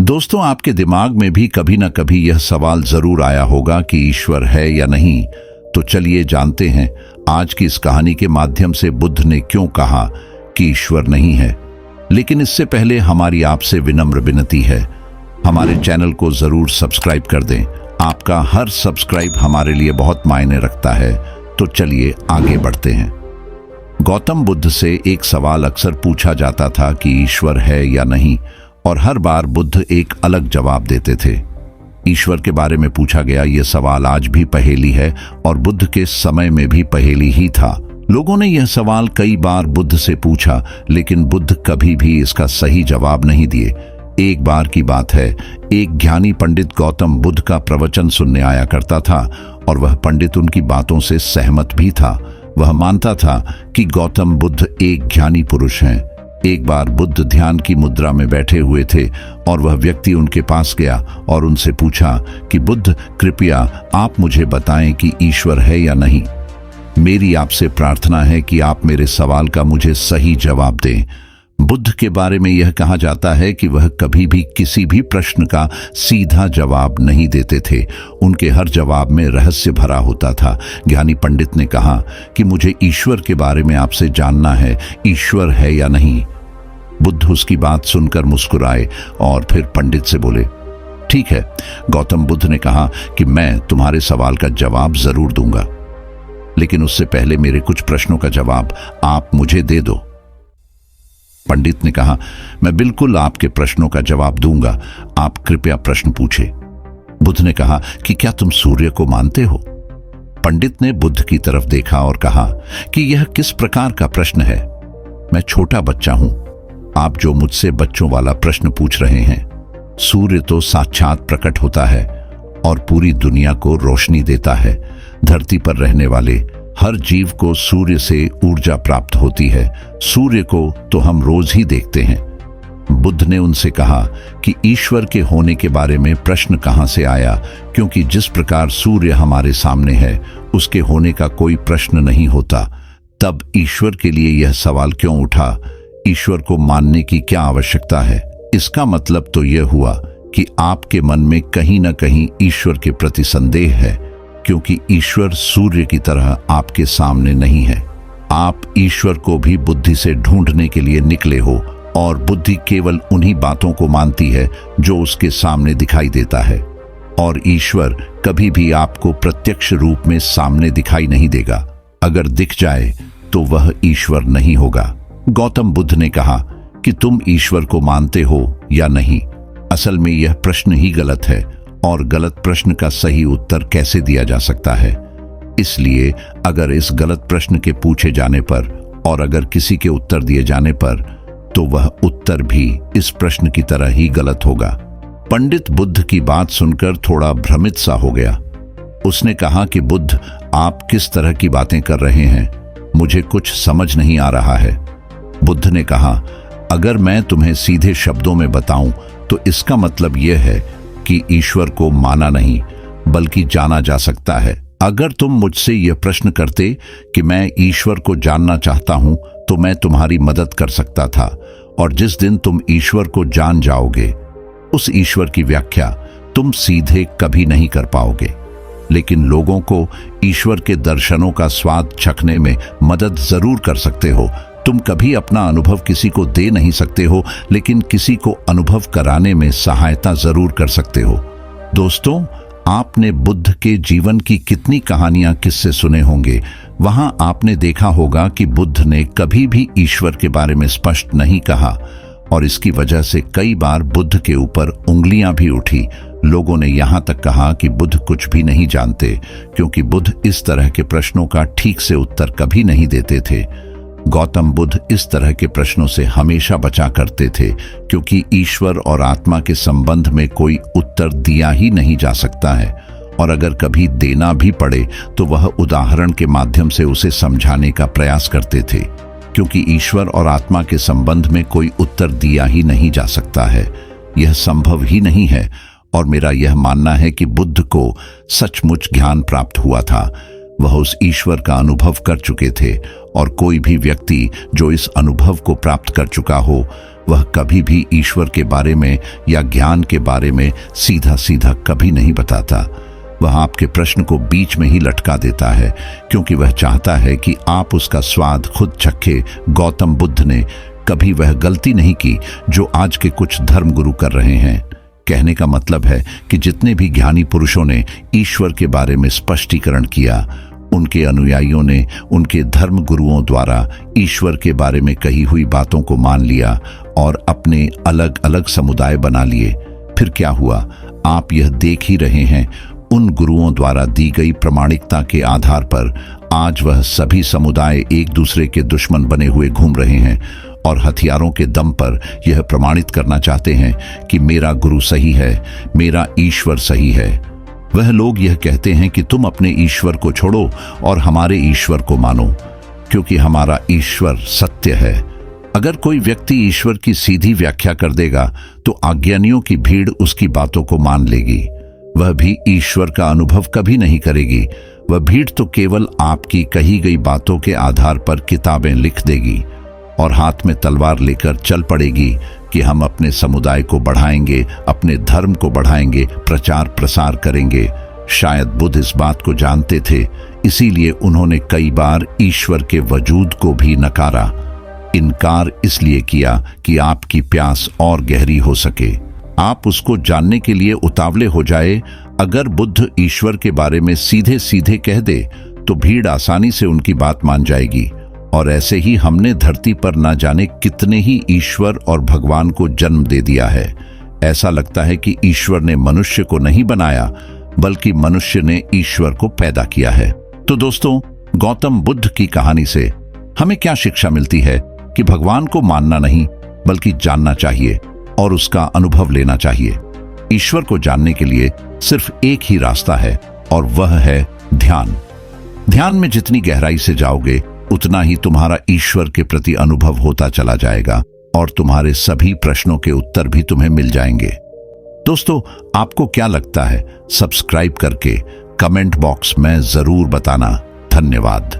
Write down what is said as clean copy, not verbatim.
दोस्तों, आपके दिमाग में भी कभी ना कभी यह सवाल जरूर आया होगा कि ईश्वर है या नहीं। तो चलिए जानते हैं आज की इस कहानी के माध्यम से बुद्ध ने क्यों कहा कि ईश्वर नहीं है। लेकिन इससे पहले हमारी आपसे विनम्र विनती है, हमारे चैनल को जरूर सब्सक्राइब कर दें। आपका हर सब्सक्राइब हमारे लिए बहुत मायने रखता है। तो चलिए आगे बढ़ते हैं। गौतम बुद्ध से एक सवाल अक्सर पूछा जाता था कि ईश्वर है या नहीं, और हर बार बुद्ध एक अलग जवाब देते थे। ईश्वर के बारे में पूछा गया यह सवाल आज भी पहेली है और बुद्ध के समय में भी पहेली ही था। लोगों ने यह सवाल कई बार बुद्ध से पूछा, लेकिन बुद्ध कभी भी इसका सही जवाब नहीं दिए। एक बार की बात है, एक ज्ञानी पंडित गौतम बुद्ध का प्रवचन सुनने आया करता था और वह पंडित उनकी बातों से सहमत भी था। वह मानता था कि गौतम बुद्ध एक ज्ञानी पुरुष हैं। एक बार बुद्ध ध्यान की मुद्रा में बैठे हुए थे और वह व्यक्ति उनके पास गया और उनसे पूछा कि बुद्ध, कृपया आप मुझे बताएं कि ईश्वर है या नहीं। मेरी आपसे प्रार्थना है कि आप मेरे सवाल का मुझे सही जवाब दें। बुद्ध के बारे में यह कहा जाता है कि वह कभी भी किसी भी प्रश्न का सीधा जवाब नहीं देते थे। उनके हर जवाब में रहस्य भरा होता था। ज्ञानी पंडित ने कहा कि मुझे ईश्वर के बारे में आपसे जानना है, ईश्वर है या नहीं। बुद्ध उसकी बात सुनकर मुस्कुराए और फिर पंडित से बोले, ठीक है। गौतम बुद्ध ने कहा कि मैं तुम्हारे सवाल का जवाब जरूर दूंगा, लेकिन उससे पहले मेरे कुछ प्रश्नों का जवाब आप मुझे दे दो। पंडित ने कहा, मैं बिल्कुल आपके प्रश्नों का जवाब दूंगा, आप कृपया प्रश्न पूछे। बुद्ध ने कहा कि क्या तुम सूर्य को मानते हो? पंडित ने बुद्ध की तरफ देखा और कहा कि यह किस प्रकार का प्रश्न है? मैं छोटा बच्चा हूं, आप जो मुझसे बच्चों वाला प्रश्न पूछ रहे हैं। सूर्य तो साक्षात प्रकट होता है और पूरी दुनिया को रोशनी देता है। धरती पर रहने वाले हर जीव को सूर्य से ऊर्जा प्राप्त होती है। सूर्य को तो हम रोज ही देखते हैं। बुद्ध ने उनसे कहा कि ईश्वर के होने के बारे में प्रश्न कहां से आया, क्योंकि जिस प्रकार सूर्य हमारे सामने है उसके होने का कोई प्रश्न नहीं होता। तब ईश्वर के लिए यह सवाल क्यों उठा? ईश्वर को मानने की क्या आवश्यकता है? इसका मतलब तो यह हुआ कि आपके मन में कहीं ना कहीं ईश्वर के प्रति संदेह है, क्योंकि ईश्वर सूर्य की तरह आपके सामने नहीं है। आप ईश्वर को भी बुद्धि से ढूंढने के लिए निकले हो और बुद्धि केवल उन्हीं बातों को मानती है जो उसके सामने दिखाई देता है, और ईश्वर कभी भी आपको प्रत्यक्ष रूप में सामने दिखाई नहीं देगा। अगर दिख जाए तो वह ईश्वर नहीं होगा। गौतम बुद्ध ने कहा कि तुम ईश्वर को मानते हो या नहीं। असल में यह प्रश्न ही गलत है, और गलत प्रश्न का सही उत्तर कैसे दिया जा सकता है? इसलिए अगर इस गलत प्रश्न के पूछे जाने पर और अगर किसी के उत्तर दिए जाने पर, तो वह उत्तर भी इस प्रश्न की तरह ही गलत होगा। पंडित बुद्ध की बात सुनकर थोड़ा भ्रमित सा हो गया। उसने कहा कि बुद्ध, आप किस तरह की बातें कर रहे हैं? मुझे कुछ समझ नहीं आ रहा है। बुद्ध ने कहा, अगर मैं तुम्हें सीधे शब्दों में बताऊं तो इसका मतलब यह है कि ईश्वर को माना नहीं बल्कि जाना जा सकता है। अगर तुम मुझसे यह प्रश्न करते कि मैं ईश्वर को जानना चाहता हूं तो मैं तुम्हारी मदद कर सकता था, और जिस दिन तुम ईश्वर को जान जाओगे उस ईश्वर की व्याख्या तुम सीधे कभी नहीं कर पाओगे। लेकिन लोगों को ईश्वर के दर्शनों का स्वाद चखने में मदद जरूर कर सकते हो। तुम कभी अपना अनुभव किसी को दे नहीं सकते हो, लेकिन किसी को अनुभव कराने में सहायता जरूर कर सकते हो। दोस्तों, आपने बुद्ध के जीवन की कितनी कहानियां, किस्से सुने होंगे। वहां आपने देखा होगा कि बुद्ध ने कभी भी ईश्वर के बारे में स्पष्ट नहीं कहा, और इसकी वजह से कई बार बुद्ध के ऊपर उंगलियां भी उठी। लोगों ने यहां तक कहा कि बुद्ध कुछ भी नहीं जानते, क्योंकि बुद्ध इस तरह के प्रश्नों का ठीक से उत्तर कभी नहीं देते थे। गौतम बुद्ध इस तरह के प्रश्नों से हमेशा बचा करते थे, क्योंकि ईश्वर और आत्मा के संबंध में कोई उत्तर दिया ही नहीं जा सकता है, और अगर कभी देना भी पड़े तो वह उदाहरण के माध्यम से उसे समझाने का प्रयास करते थे, क्योंकि ईश्वर और आत्मा के संबंध में कोई उत्तर दिया ही नहीं जा सकता है। यह संभव ही नहीं है, और मेरा यह मानना है कि बुद्ध को सचमुच ज्ञान प्राप्त हुआ था। वह उस ईश्वर का अनुभव कर चुके थे और कोई भी व्यक्ति जो इस अनुभव को प्राप्त कर चुका हो वह कभी भी ईश्वर के बारे में या ज्ञान के बारे में सीधा सीधा कभी नहीं बताता। वह आपके प्रश्न को बीच में ही लटका देता है क्योंकि वह चाहता है कि आप उसका स्वाद खुद चखे। गौतम बुद्ध ने कभी वह गलती नहीं की जो आज के कुछ धर्मगुरु कर रहे हैं। कहने का मतलब है कि जितने भी ज्ञानी पुरुषों ने ईश्वर के बारे में स्पष्टीकरण किया, उनके अनुयायियों ने उनके धर्म गुरुओं द्वारा ईश्वर के बारे में कही हुई बातों को मान लिया और अपने अलग अलग समुदाय बना लिए। फिर क्या हुआ, आप यह देख ही रहे हैं। उन गुरुओं द्वारा दी गई प्रामाणिकता के आधार पर आज वह सभी समुदाय एक दूसरे के दुश्मन बने हुए घूम रहे हैं और हथियारों के दम पर यह प्रमाणित करना चाहते हैं कि मेरा गुरु सही है, मेरा ईश्वर सही है। वह लोग यह कहते हैं कि तुम अपने ईश्वर को छोड़ो और हमारे ईश्वर को मानो, क्योंकि हमारा ईश्वर सत्य है। अगर कोई व्यक्ति ईश्वर की सीधी व्याख्या कर देगा तो अज्ञानियों की भीड़ उसकी बातों को मान लेगी। वह भी ईश्वर का अनुभव कभी नहीं करेगी। वह भीड़ तो केवल आपकी कही गई बातों के आधार पर किताबें लिख देगी और हाथ में तलवार लेकर चल पड़ेगी कि हम अपने समुदाय को बढ़ाएंगे, अपने धर्म को बढ़ाएंगे, प्रचार प्रसार करेंगे। शायद बुद्ध इस बात को जानते थे, इसीलिए उन्होंने कई बार ईश्वर के वजूद को भी नकारा। इनकार इसलिए किया कि आपकी प्यास और गहरी हो सके, आप उसको जानने के लिए उतावले हो जाए। अगर बुद्ध ईश्वर के बारे में सीधे सीधे कह दे तो भीड़ आसानी से उनकी बात मान जाएगी। और ऐसे ही हमने धरती पर ना जाने कितने ही ईश्वर और भगवान को जन्म दे दिया है। ऐसा लगता है कि ईश्वर ने मनुष्य को नहीं बनाया, बल्कि मनुष्य ने ईश्वर को पैदा किया है। तो दोस्तों, गौतम बुद्ध की कहानी से हमें क्या शिक्षा मिलती है कि भगवान को मानना नहीं बल्कि जानना चाहिए और उसका अनुभव लेना चाहिए। ईश्वर को जानने के लिए सिर्फ एक ही रास्ता है और वह है ध्यान। ध्यान में जितनी गहराई से जाओगे उतना ही तुम्हारा ईश्वर के प्रति अनुभव होता चला जाएगा और तुम्हारे सभी प्रश्नों के उत्तर भी तुम्हें मिल जाएंगे। दोस्तों, आपको क्या लगता है? सब्सक्राइब करके कमेंट बॉक्स में जरूर बताना। धन्यवाद।